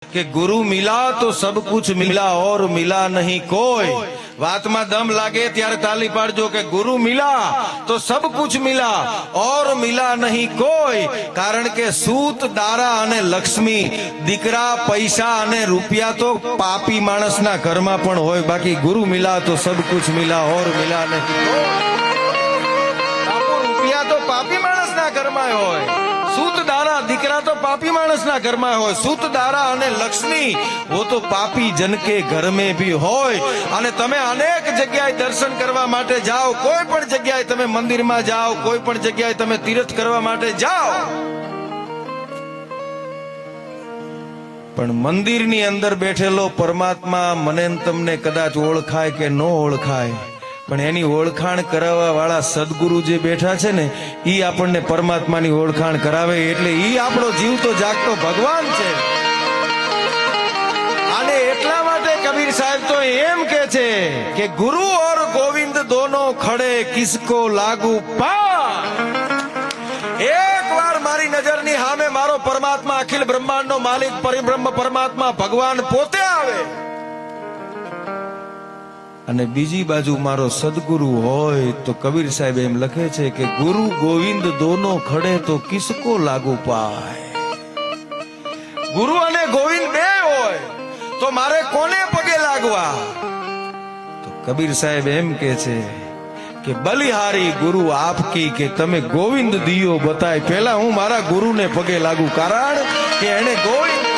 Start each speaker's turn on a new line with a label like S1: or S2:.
S1: કે ગુરુ મિલા તો સબ કુછ મિલા और मिला नहीं कोई। વાતમાં દમ લાગે ત્યારે તાલી પાડજો કે ગુરુ મિલા તો સબ કુછ મિલા और मिला नहीं कोई। કારણ કે સૂત દારા અને લક્ષ્મી દીકરા પૈસા અને રૂપિયા તો પાપી માણસના ઘરમાં પણ હોય, બાકી ગુરુ મિલા તો સબ કુછ મિલા और मिला नहीं कोई। રૂપિયા તો પાપી માણસના ઘરમાં હોય, સૂત દારા દીકરા તો પાપી માણસના ઘરમાં હોય, સૂત દારા અને લક્ષ્મી वो तो पापी जन के घर में भी હોય। અને તમે અનેક જગ્યાએ દર્શન કરવા માટે જાઓ, કોઈ પણ જગ્યાએ તમે મંદિરમાં જાઓ, કોઈ પણ જગ્યાએ તમે તીર્થ કરવા માટે જાઓ, પણ મંદિરની અંદર બેઠેલો પરમાત્મા મને તમને કદાચ ઓળખાય કે ન ઓળખાય, પણ એની ઓળખાણ કરાવવા વાળા સદગુરુ જે બેઠા છે ને ઈ આપણને પરમાત્માની ઓળખાણ કરાવે, એટલે ઈ આપણો જીવતો જાગતો ભગવાન છે। અને એટલા માટે કબીર સાહેબ તો એમ કે છે કે ગુરુ और गोविंद दोनों खड़े किसको लागू पाए। એક વાર મારી નજરની સામે મારો પરમાત્મા અખિલ બ્રહ્માંડનો માલિક પરિબ્રહ્મ પરમાત્મા ભગવાન પોતે આવે અને બીજી બાજુ મારો સદગુરુ હોય તો કબીર સાહેબ એમ લખે છે કે ગુરુ ગોવિંદ દોનો ખડે તો કિસકો લાગુ પાય। ગુરુ અને ગોવિંદ બે હોય તો મારે કોને પગે લાગવા? તો કબીર સાહેબ એમ કે છે કે બલિહારી ગુરુ આપકી કે તમે ગોવિંદ દિયો બતાય, પહેલા હું મારા ગુરુને પગે લાગુ, કારણ કે એને ગોવિંદ